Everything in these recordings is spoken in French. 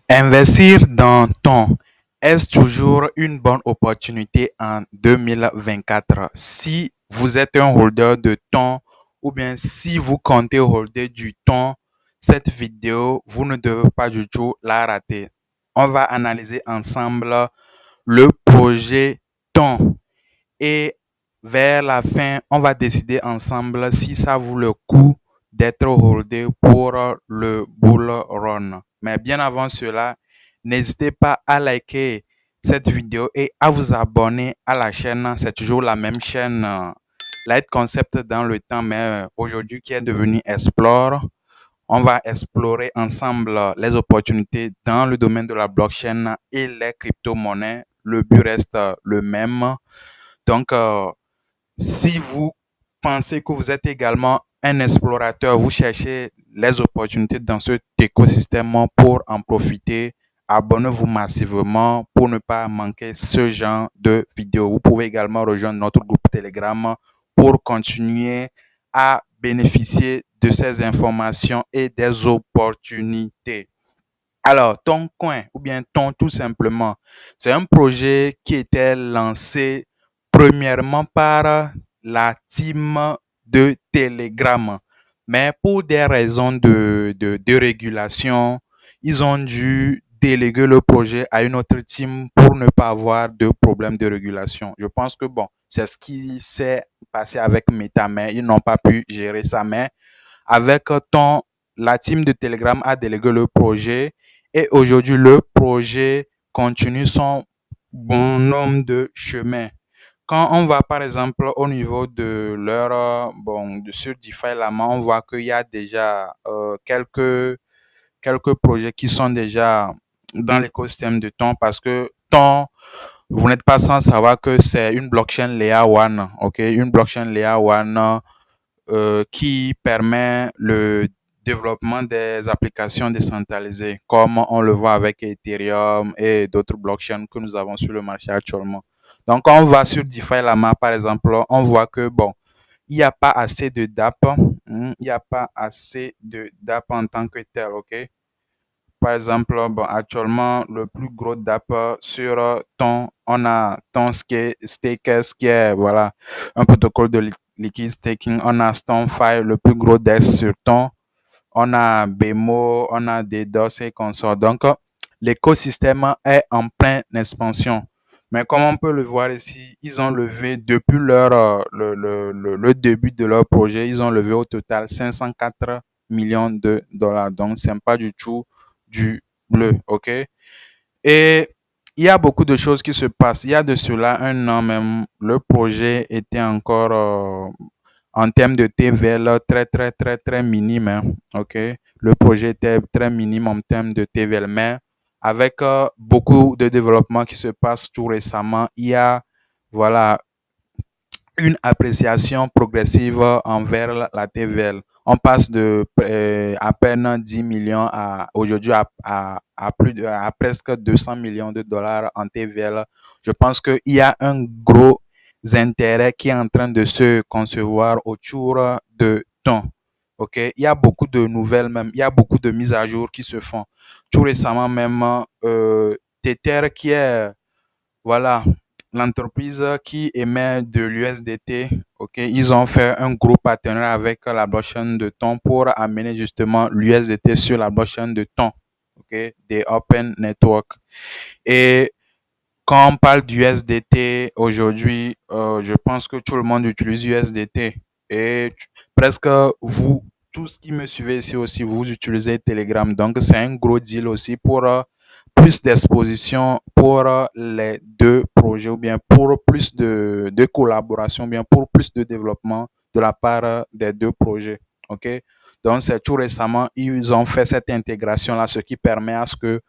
Investir dans ton est-ce toujours une bonne opportunité en 2024? Si vous êtes un holder de ton ou bien si vous comptez holder du ton, cette vidéo, vous ne devez pas du tout la rater. On va analyser ensemble le projet ton et vers la fin, on va décider ensemble si ça vaut le coup d'être holdé pour le bull run. Mais bien avant cela, n'hésitez pas à liker cette vidéo et à vous abonner à la chaîne. C'est toujours la même chaîne, Light Concept dans le temps, mais aujourd'hui qui est devenu Explore. On va explorer ensemble les opportunités dans le domaine de la blockchain et les crypto-monnaies. Le but reste le même. Donc, si vous pensez que vous êtes également un explorateur, vous cherchez les opportunités dans cet écosystème pour en profiter, abonnez-vous massivement pour ne pas manquer ce genre de vidéos. Vous pouvez également rejoindre notre groupe Telegram pour continuer à bénéficier de ces informations et des opportunités. Alors, Ton Coin ou bien Ton tout simplement, c'est un projet qui était lancé premièrement par la team de Telegram. Mais pour des raisons de régulation, ils ont dû déléguer le projet à une autre team pour ne pas avoir de problème de régulation. Je pense que bon, c'est ce qui s'est passé avec Meta, mais ils n'ont pas pu gérer ça. Mais avec ton, la team de Telegram a délégué le projet et aujourd'hui, le projet continue son bon nombre de chemins. Quand on va par exemple au niveau de leur, sur DeFi Lama, on voit qu'il y a déjà quelques projets qui sont déjà dans l'écosystème de Ton parce que Ton, vous n'êtes pas sans savoir que c'est une blockchain Layer 1, ok? Une blockchain Layer 1 qui permet le développement des applications décentralisées, comme on le voit avec Ethereum et d'autres blockchains que nous avons sur le marché actuellement. Donc, quand on va sur DeFi Lama, par exemple, on voit que, bon, il n'y a pas assez de DApp, il n'y a pas assez de DApp en tant que tel, ok? Par exemple, bon, actuellement, le plus gros DApp sur Ton, on a Ton Stakers qui est voilà, un protocole de liquid staking. On a StoneFi, le plus gros DEX sur Ton. On a BMO, on a DDoS et consorts. Donc, l'écosystème est en pleine expansion. Mais comme on peut le voir ici, ils ont levé depuis le début de leur projet, ils ont levé au total 504 millions de dollars. Donc, c'est pas du tout du bleu, ok? Et il y a beaucoup de choses qui se passent. Il y a de cela un an même, le projet était encore en termes de TVL très, très, très, très minime, hein, ok? Le projet était très minime en termes de TVL, mais avec beaucoup de développement qui se passe tout récemment, il y a, voilà, une appréciation progressive envers la TVL. On passe de à peine 10 millions à aujourd'hui à plus à presque 200 millions de dollars en TVL. Je pense qu'il y a un gros intérêt qui est en train de se concevoir autour de ton. OK? Il y a beaucoup de nouvelles même, il y a beaucoup de mises à jour qui se font. Tout récemment même, Tether qui est voilà, l'entreprise qui émet de l'USDT, ok, ils ont fait un gros partenariat avec la blockchain de Ton pour amener justement l'USDT sur la blockchain de Ton, ok, des Open Network. Et quand on parle d'USDT aujourd'hui, je pense que tout le monde utilise USDT et presque vous, tous qui me suivez ici aussi, vous utilisez Telegram. Donc, c'est un gros deal aussi pour plus d'exposition pour les deux projets ou bien pour plus de collaboration, ou bien pour plus de développement de la part des deux projets. OK? Donc, c'est tout récemment, ils ont fait cette intégration-là, ce qui permet à ce que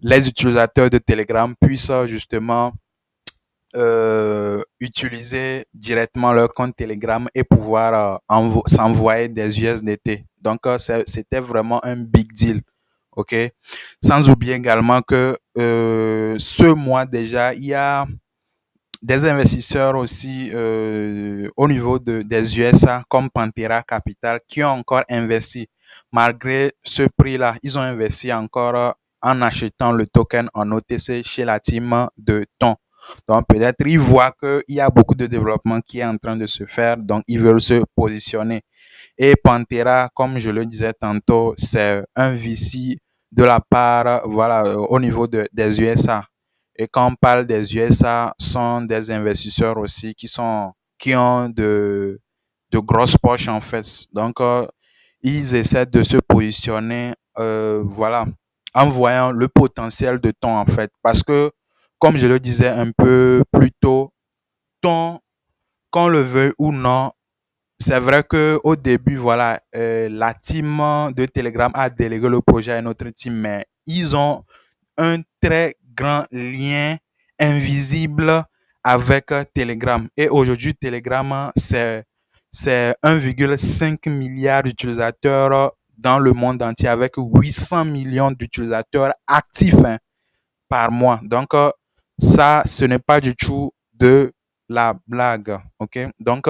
les utilisateurs de Telegram puissent justement utiliser directement leur compte Telegram et pouvoir s'envoyer des USDT. Donc, c'était vraiment un big deal. OK? Sans oublier également que ce mois déjà, il y a des investisseurs aussi au niveau des USA comme Pantera Capital qui ont encore investi malgré ce prix-là. Ils ont investi encore en achetant le token en OTC chez la team de Ton. Donc peut-être ils voient qu'il y a beaucoup de développement qui est en train de se faire, donc ils veulent se positionner. Et Pantera, comme je le disais tantôt, c'est un VC de la part, voilà, au niveau des USA. Et quand on parle des USA, sont des investisseurs aussi qui ont de grosses poches en fait. Donc, ils essaient de se positionner, voilà, en voyant le potentiel de Ton en fait. Parce que, comme je le disais un peu plus tôt, Ton, qu'on le veuille ou non, c'est vrai que au début, voilà, la team de Telegram a délégué le projet à une autre team, mais ils ont un très grand lien invisible avec Telegram. Et aujourd'hui, Telegram, c'est 1,5 milliard d'utilisateurs dans le monde entier avec 800 millions d'utilisateurs actifs, hein, par mois. Donc, ça, ce n'est pas du tout de la blague. OK? Donc,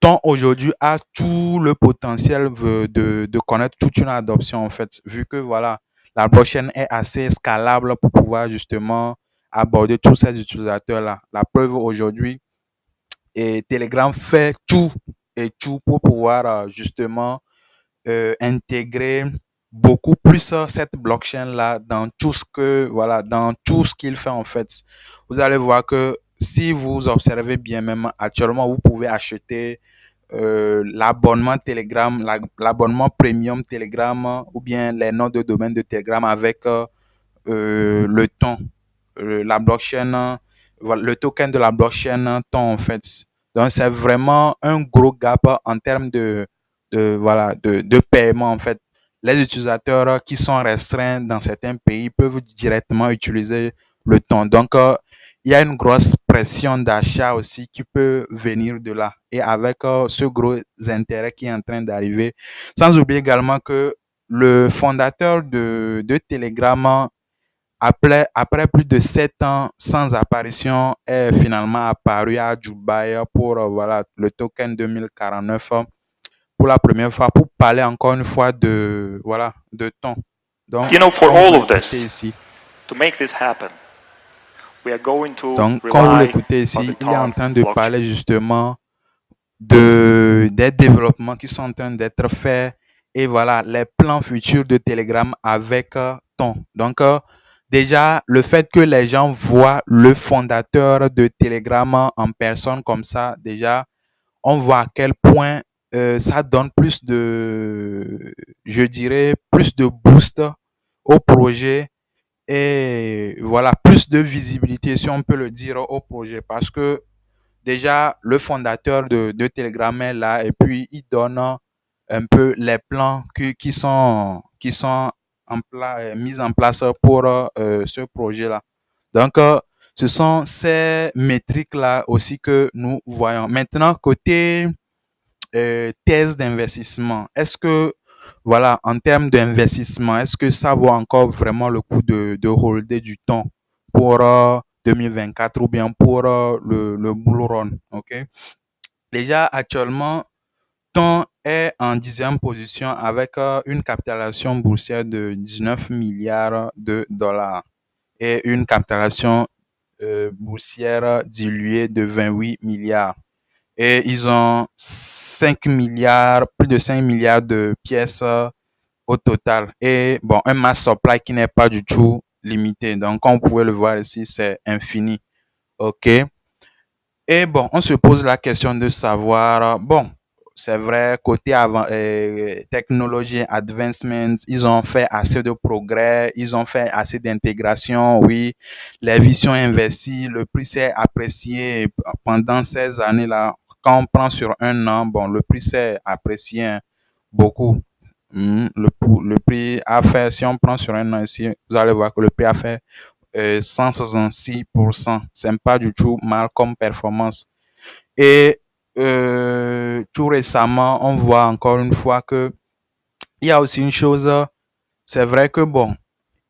Ton aujourd'hui a tout le potentiel de connaître toute une adoption en fait, vu que voilà, la blockchain est assez scalable pour pouvoir justement aborder tous ces utilisateurs-là. La preuve aujourd'hui, et Telegram fait tout et tout pour pouvoir justement intégrer beaucoup plus cette blockchain-là dans tout ce que, voilà, dans tout ce qu'il fait en fait. Vous allez voir que si vous observez bien, même actuellement, vous pouvez acheter l'abonnement Telegram, l'abonnement premium Telegram ou bien les noms de domaine de Telegram avec le ton, la blockchain, voilà, le token de la blockchain ton en fait. Donc c'est vraiment un gros gap en termes voilà, de paiement en fait. Les utilisateurs qui sont restreints dans certains pays peuvent directement utiliser le ton. Donc, il y a une grosse pression d'achat aussi qui peut venir de là. Et avec ce gros intérêt qui est en train d'arriver, sans oublier également que le fondateur de Telegram, après plus de 7 ans sans apparition, est finalement apparu à Dubaï pour voilà, le token 2049 pour la première fois pour parler encore une fois de, voilà, de ton. Donc, You know, for quand vous all of l'écoutez this, ici, to make this happen, we are going to donc, quand vous rely l'écoutez on the ici, il est en Tom train de blockchain. parler justement des développements qui sont en train d'être faits et voilà, les plans futurs de Telegram avec ton. Donc, déjà, le fait que les gens voient le fondateur de Telegram en personne comme ça, déjà, on voit à quel point ça donne plus de, je dirais, plus de boost au projet et voilà, plus de visibilité, si on peut le dire, au projet. Parce que déjà, le fondateur de Telegram est là et puis il donne un peu les plans qui sont mis en place pour ce projet-là. Donc, ce sont ces métriques-là aussi que nous voyons. Maintenant, côté thèse d'investissement, est-ce que, voilà, en termes d'investissement, est-ce que ça vaut encore vraiment le coup de holder du temps pour 2024 ou bien pour le bull run, ok? Déjà, actuellement, Ton est en 10e position avec une capitalisation boursière de 19 milliards de dollars et une capitalisation boursière diluée de 28 milliards. Et ils ont 5 milliards, plus de 5 milliards de pièces au total. Et bon, un mass supply qui n'est pas du tout limité. Donc, comme vous pouvez le voir ici, c'est infini. OK. Et bon, on se pose la question de savoir, bon, c'est vrai, côté avant, technologie, advancement, ils ont fait assez de progrès, ils ont fait assez d'intégration, oui, les visions investies, le prix s'est apprécié pendant ces années-là. Quand on prend sur un an, bon, le prix s'est apprécié, hein, beaucoup. Le prix a fait, si on prend sur un an ici, vous allez voir que le prix a fait 166%. C'est pas du tout mal comme performance. Et tout récemment, on voit encore une fois que il y a aussi une chose, c'est vrai que bon,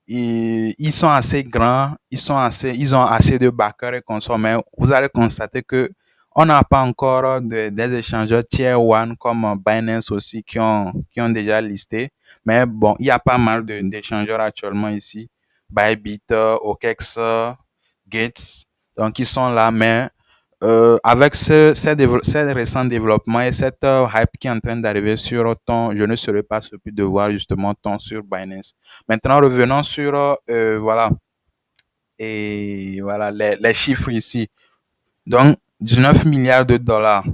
ils sont assez grands, ils ont assez de backers et consorts, mais vous allez constater que On n'a pas encore des échangeurs tier one comme Binance aussi qui ont déjà listé. Mais bon, il y a pas mal d'échangeurs actuellement ici. Bybit, OKEx, Gates, donc ils sont là. Mais avec ces récents développements et cette hype qui est en train d'arriver sur ton, je ne serais pas surpris de voir justement ton sur Binance. Maintenant, revenons sur voilà et voilà les chiffres ici. Donc, 19 milliards de dollars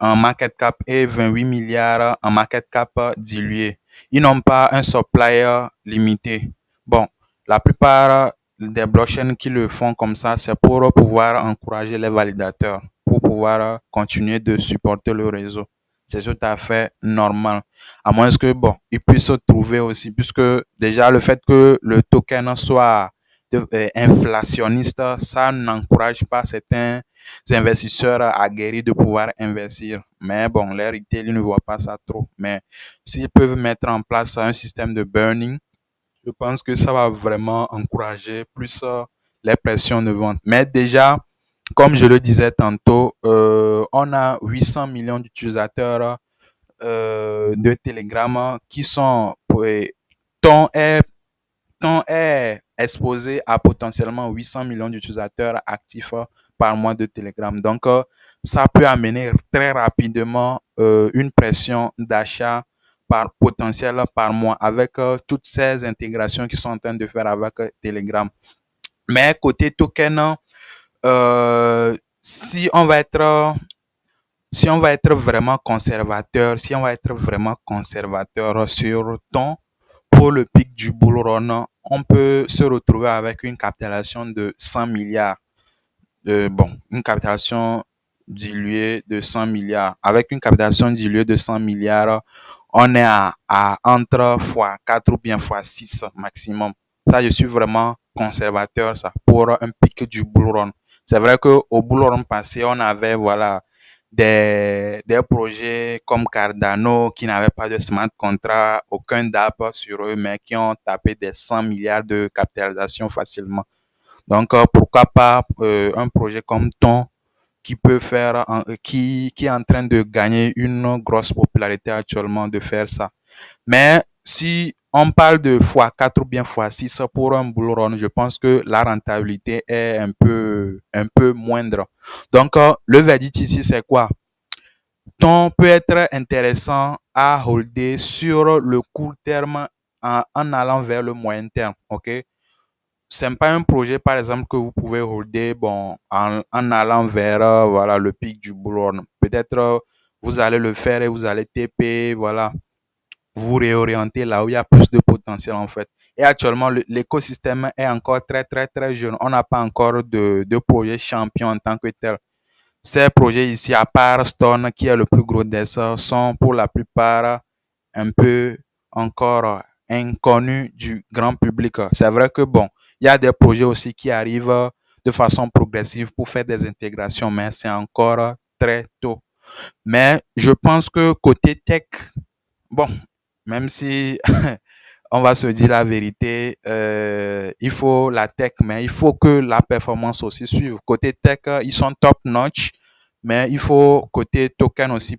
en market cap et 28 milliards en market cap dilué. Ils n'ont pas un supplier limité. Bon, la plupart des blockchains qui le font comme ça, c'est pour pouvoir encourager les validateurs, pour pouvoir continuer de supporter le réseau. C'est tout à fait normal. À moins que, bon, ils puissent trouver aussi, puisque déjà le fait que le token soit inflationniste, ça n'encourage pas certains investisseurs aguerris de pouvoir investir. Mais bon, les retail, ils ne voient pas ça trop. Mais s'ils peuvent mettre en place un système de burning, je pense que ça va vraiment encourager plus les pressions de vente. Mais déjà, comme je le disais tantôt, on a 800 millions d'utilisateurs de Telegram qui sont, ton est on est exposé à potentiellement 800 millions d'utilisateurs actifs par mois de Telegram. Donc, ça peut amener très rapidement une pression d'achat par potentiel par mois avec toutes ces intégrations qui sont en train de faire avec Telegram. Mais côté token, si on va être si on va être vraiment conservateur, si on va être vraiment conservateur sur ton pour le pic du bull run, on peut se retrouver avec une capitalisation de 100 milliards. Bon, une capitalisation diluée de 100 milliards. Avec une capitalisation diluée de 100 milliards, on est à entre x4 ou bien x6 maximum. Ça, je suis vraiment conservateur, ça, pour un pic du bull run. C'est vrai qu'au bull run passé, on avait, voilà, des projets comme Cardano qui n'avaient pas de smart contract, aucun DApp sur eux, mais qui ont tapé des 100 milliards de capitalisation facilement. Donc, pourquoi pas un projet comme ton qui peut faire, qui est en train de gagner une grosse popularité actuellement de faire ça. Mais si on parle de x4 ou bien x6 pour un bull run, je pense que la rentabilité est un peu moindre. Donc, le verdict ici, c'est quoi? Ton peut être intéressant à holder sur le court terme en allant vers le moyen terme. OK? C'est pas un projet, par exemple, que vous pouvez holder bon, en allant vers voilà, le pic du bull run. Peut-être vous allez le faire et vous allez TP, voilà, vous réorienter là où il y a plus de potentiel en fait. Et actuellement, l'écosystème est encore très, très, très jeune. On n'a pas encore de projet champion en tant que tel. Ces projets ici, à part Stone, qui est le plus gros d'essor, sont pour la plupart un peu encore inconnus du grand public. C'est vrai que bon, il y a des projets aussi qui arrivent de façon progressive pour faire des intégrations, mais c'est encore très tôt. Mais je pense que côté tech, bon, même si on va se dire la vérité, il faut la tech, mais il faut que la performance aussi suive. Côté tech, ils sont top notch, mais il faut côté token aussi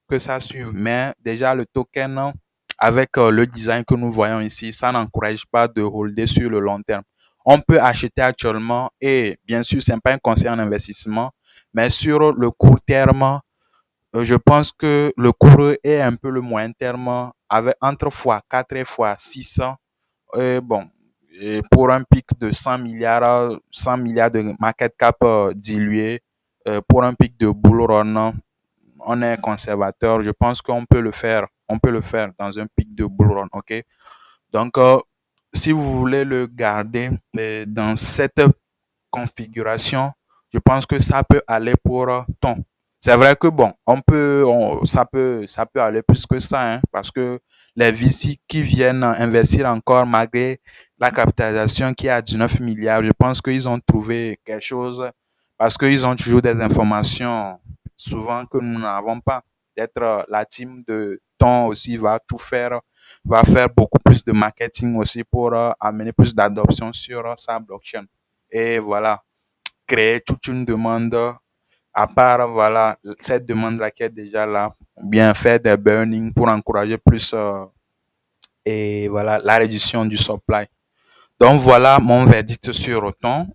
que ça suive. Mais déjà, le token, avec le design que nous voyons ici, ça n'encourage pas de holder sur le long terme. On peut acheter actuellement et bien sûr, ce n'est pas un conseil en investissement, mais sur le court terme, je pense que le cours est un peu le moyen terme avec entre x4 et x6. Bon, et pour un pic de 100 milliards de market cap dilué, pour un pic de bull run, on est conservateur. Je pense qu'on peut le faire. On peut le faire dans un pic de bull run. OK? Donc, si vous voulez le garder dans cette configuration, je pense que ça peut aller pour ton. C'est vrai que bon, ça peut aller plus que ça, hein, parce que les VC qui viennent investir encore malgré la capitalisation qui est à 19 milliards, je pense qu'ils ont trouvé quelque chose parce qu'ils ont toujours des informations souvent que nous n'avons pas. Peut-être la team de ton aussi va tout faire, va faire beaucoup plus de marketing aussi pour amener plus d'adoption sur sa blockchain. Et voilà, créer toute une demande À part, voilà, cette demande-là qui est déjà là, ou bien faire des burning pour encourager plus et voilà la réduction du supply. Donc voilà mon verdict sur autant.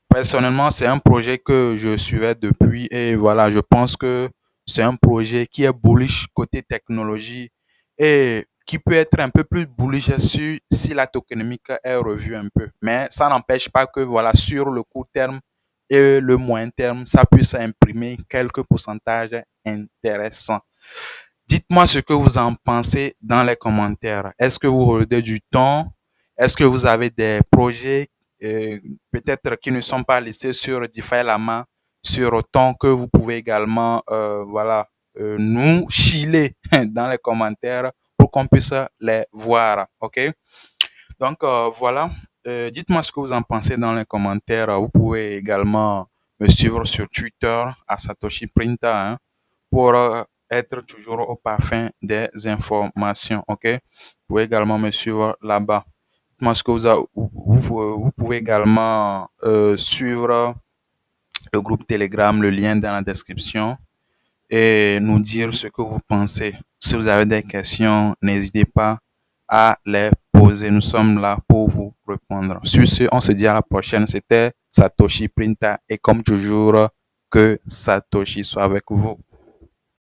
Personnellement, c'est un projet que je suivais depuis et voilà, je pense que c'est un projet qui est bullish côté technologie et qui peut être un peu plus bullish si la tokenomique est revue un peu. Mais ça n'empêche pas que voilà, sur le court terme et le moyen terme, ça puisse imprimer quelques pourcentages intéressants. Dites-moi ce que vous en pensez dans les commentaires. Est-ce que vous regardez du temps? Est-ce que vous avez des projets peut-être qui ne sont pas laissés sur DeFi Lama, sur autant que vous pouvez également voilà, nous chiller dans les commentaires pour qu'on puisse les voir. OK? Donc voilà. Dites-moi ce que vous en pensez dans les commentaires. Vous pouvez également me suivre sur Twitter à Satoshi Printa, hein, pour être toujours au parfum des informations. OK? Vous pouvez également me suivre là-bas. Dites-moi ce que vous pouvez également suivre le groupe Telegram, le lien dans la description et nous dire ce que vous pensez. Si vous avez des questions, n'hésitez pas à les poser. Nous sommes là pour vous répondre. Sur ce, on se dit à la prochaine. C'était Satoshi Printa et comme toujours, que Satoshi soit avec vous.